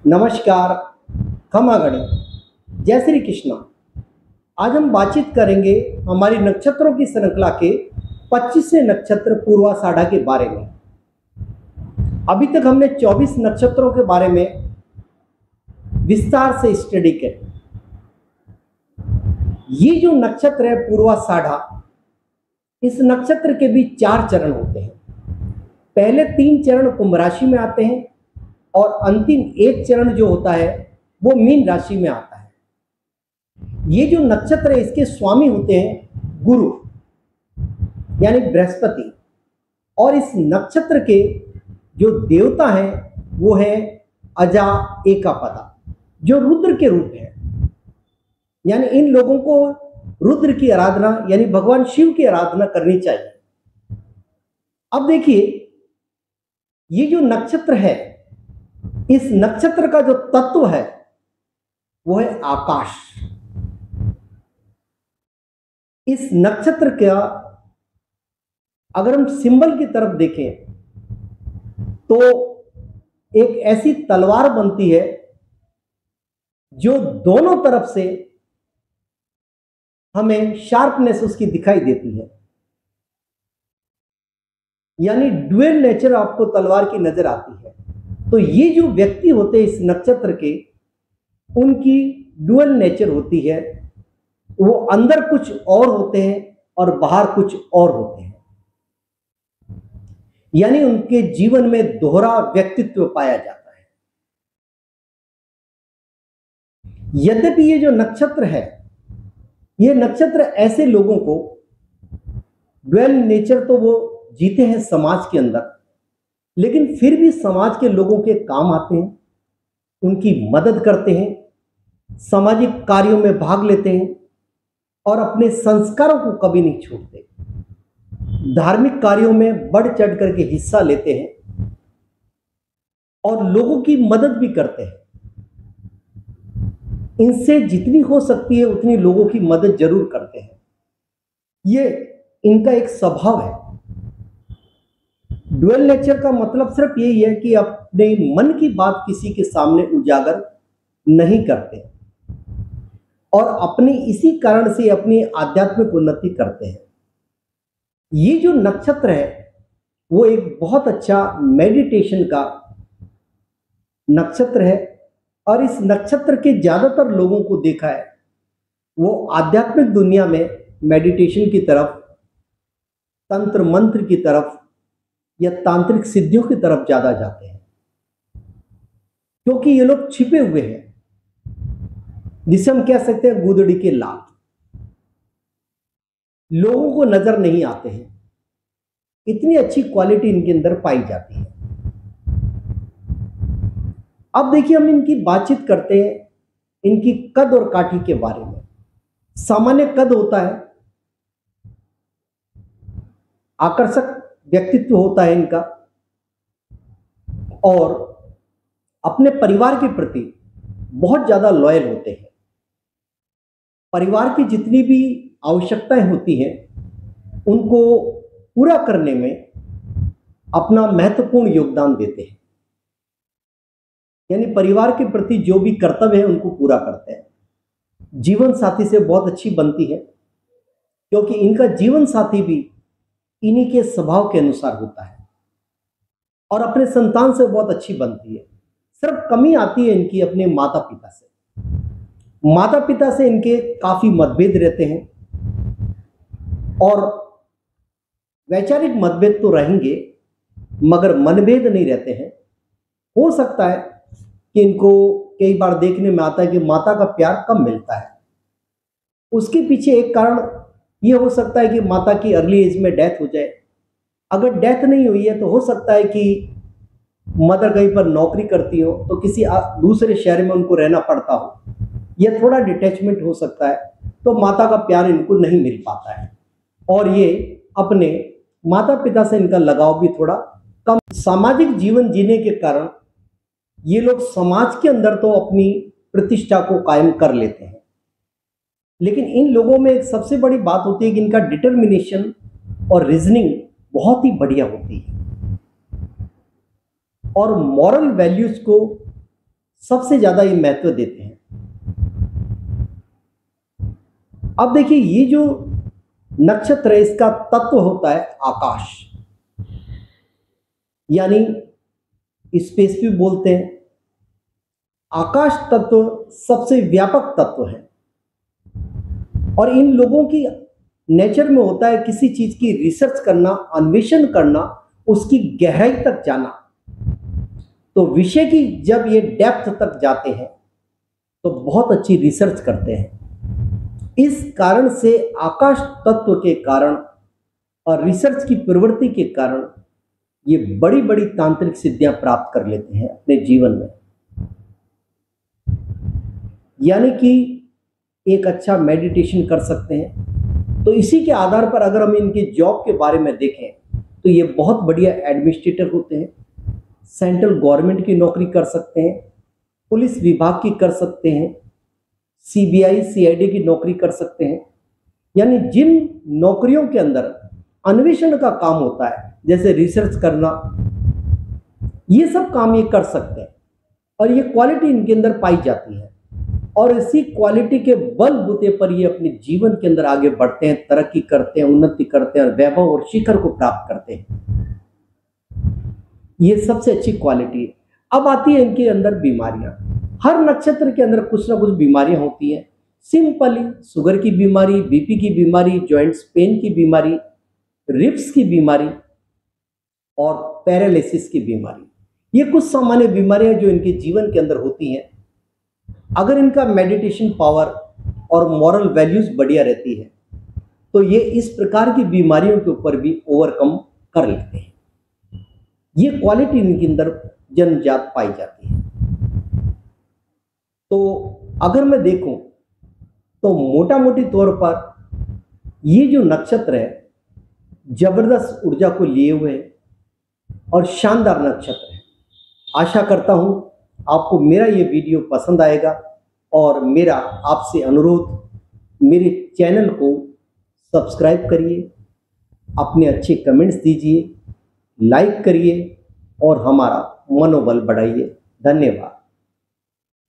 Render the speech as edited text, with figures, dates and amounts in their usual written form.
नमस्कार, खमा गणी, जय श्री कृष्णा। आज हम बातचीत करेंगे हमारी नक्षत्रों की श्रृंखला के 25वें नक्षत्र पूर्वाषाढ़ा के बारे में। अभी तक हमने 24 नक्षत्रों के बारे में विस्तार से स्टडी किया। ये जो नक्षत्र है पूर्वाषाढ़ा, इस नक्षत्र के भी 4 चरण होते हैं। पहले 3 चरण कुंभ राशि में आते हैं और अंतिम 1 चरण जो होता है वो मीन राशि में आता है। ये जो नक्षत्र है इसके स्वामी होते हैं गुरु यानी बृहस्पति, और इस नक्षत्र के जो देवता हैं वो है अजा एकापदा, जो रुद्र के रूप है। यानी इन लोगों को रुद्र की आराधना यानी भगवान शिव की आराधना करनी चाहिए। अब देखिए, ये जो नक्षत्र है, इस नक्षत्र का जो तत्व है वो है आकाश। इस नक्षत्र का अगर हम सिंबल की तरफ देखें तो एक ऐसी तलवार बनती है जो दोनों तरफ से हमें शार्पनेस उसकी दिखाई देती है, यानी डुअल नेचर आपको तलवार की नजर आती है। तो ये जो व्यक्ति होते हैं इस नक्षत्र के, उनकी डुअल नेचर होती है। वो अंदर कुछ और होते हैं और बाहर कुछ और होते हैं, यानी उनके जीवन में दोहरा व्यक्तित्व पाया जाता है। यद्यपि ये जो नक्षत्र है, ये नक्षत्र ऐसे लोगों को डुअल नेचर तो वो जीते हैं समाज के अंदर, लेकिन फिर भी समाज के लोगों के काम आते हैं, उनकी मदद करते हैं, सामाजिक कार्यों में भाग लेते हैं और अपने संस्कारों को कभी नहीं छोड़ते। धार्मिक कार्यों में बढ़ चढ़ करके हिस्सा लेते हैं और लोगों की मदद भी करते हैं। इनसे जितनी हो सकती है उतनी लोगों की मदद जरूर करते हैं। ये इनका एक स्वभाव है। डुअल नेचर का मतलब सिर्फ यही है कि अपने मन की बात किसी के सामने उजागर नहीं करते और अपनी इसी कारण से अपनी आध्यात्मिक उन्नति करते हैं। ये जो नक्षत्र है वो एक बहुत अच्छा मेडिटेशन का नक्षत्र है और इस नक्षत्र के ज्यादातर लोगों को देखा है वो आध्यात्मिक दुनिया में मेडिटेशन की तरफ, तंत्र मंत्र की तरफ या तांत्रिक सिद्धियों की तरफ ज्यादा जाते हैं, क्योंकि ये लोग छिपे हुए हैं, जिसे हम कह सकते हैं गुदड़ी के लाल। लोगों को नजर नहीं आते हैं, इतनी अच्छी क्वालिटी इनके अंदर पाई जाती है। अब देखिए, हम इनकी बातचीत करते हैं इनकी कद और काठी के बारे में। सामान्य कद होता है, आकर्षक व्यक्तित्व होता है इनका, और अपने परिवार के प्रति बहुत ज्यादा लॉयल होते हैं। परिवार की जितनी भी आवश्यकताएं होती हैं उनको पूरा करने में अपना महत्वपूर्ण योगदान देते हैं, यानी परिवार के प्रति जो भी कर्तव्य है उनको पूरा करते हैं। जीवन साथी से बहुत अच्छी बनती है, क्योंकि इनका जीवन साथी भी इन्हीं के स्वभाव के अनुसार होता है, और अपने संतान से बहुत अच्छी बनती है। सिर्फ कमी आती है इनकी अपने माता पिता से। माता पिता से इनके काफी मतभेद रहते हैं, और वैचारिक मतभेद तो रहेंगे मगर मनभेद नहीं रहते हैं। हो सकता है कि इनको कई बार देखने में आता है कि माता का प्यार कम मिलता है। उसके पीछे एक कारण यह हो सकता है कि माता की अर्ली एज में डेथ हो जाए। अगर डेथ नहीं हुई है तो हो सकता है कि मदर कहीं पर नौकरी करती हो तो किसी दूसरे शहर में उनको रहना पड़ता हो, या थोड़ा डिटैचमेंट हो सकता है, तो माता का प्यार इनको नहीं मिल पाता है, और ये अपने माता पिता से इनका लगाव भी थोड़ा कम। सामाजिक जीवन जीने के कारण ये लोग समाज के अंदर तो अपनी प्रतिष्ठा को कायम कर लेते हैं, लेकिन इन लोगों में एक सबसे बड़ी बात होती है कि इनका डिटर्मिनेशन और रीजनिंग बहुत ही बढ़िया होती है, और मॉरल वैल्यूज को सबसे ज्यादा ये महत्व देते हैं। अब देखिए, ये जो नक्षत्र है इसका तत्व होता है आकाश, यानी स्पेस भी बोलते हैं। आकाश तत्व सबसे व्यापक तत्व है और इन लोगों की नेचर में होता है किसी चीज की रिसर्च करना, अन्वेषण करना, उसकी गहराई तक जाना। तो विषय की जब ये डेप्थ तक जाते हैं तो बहुत अच्छी रिसर्च करते हैं। इस कारण से आकाश तत्व के कारण और रिसर्च की प्रवृत्ति के कारण ये बड़ी बड़ी तांत्रिक सिद्धियां प्राप्त कर लेते हैं अपने जीवन में। यानी कि एक अच्छा मेडिटेशन कर सकते हैं। तो इसी के आधार पर अगर हम इनके जॉब के बारे में देखें तो ये बहुत बढ़िया एडमिनिस्ट्रेटर होते हैं, सेंट्रल गवर्नमेंट की नौकरी कर सकते हैं, पुलिस विभाग की कर सकते हैं, सीबीआई सीआईडी की नौकरी कर सकते हैं। यानी जिन नौकरियों के अंदर अन्वेषण का काम होता है, जैसे रिसर्च करना, ये सब काम ये कर सकते हैं और ये क्वालिटी इनके अंदर पाई जाती है और इसी क्वालिटी के बलबूते पर ये अपने जीवन के अंदर आगे बढ़ते हैं, तरक्की करते हैं, उन्नति करते हैं और वैभव और शिखर को प्राप्त करते हैं। ये सबसे अच्छी क्वालिटी है। अब आती है इनके अंदर बीमारियां। हर नक्षत्र के अंदर कुछ ना कुछ बीमारियां होती हैं। सिंपली शुगर की बीमारी, बीपी की बीमारी, जॉइंट्स पेन की बीमारी, रिब्स की बीमारी और पैरालिसिस की बीमारी, ये कुछ सामान्य बीमारियां जो इनके जीवन के अंदर होती हैं। अगर इनका मेडिटेशन पावर और मॉरल वैल्यूज बढ़िया रहती है तो ये इस प्रकार की बीमारियों के ऊपर भी ओवरकम कर लेते हैं। ये क्वालिटी इनके अंदर जन्मजात पाई जाती है। तो अगर मैं देखूं तो मोटा मोटी तौर पर ये जो नक्षत्र है जबरदस्त ऊर्जा को लिए हुए और शानदार नक्षत्र है। आशा करता हूं आपको मेरा ये वीडियो पसंद आएगा और मेरा आपसे अनुरोध, मेरे चैनल को सब्सक्राइब करिए, अपने अच्छे कमेंट्स दीजिए, लाइक करिए और हमारा मनोबल बढ़ाइए। धन्यवाद।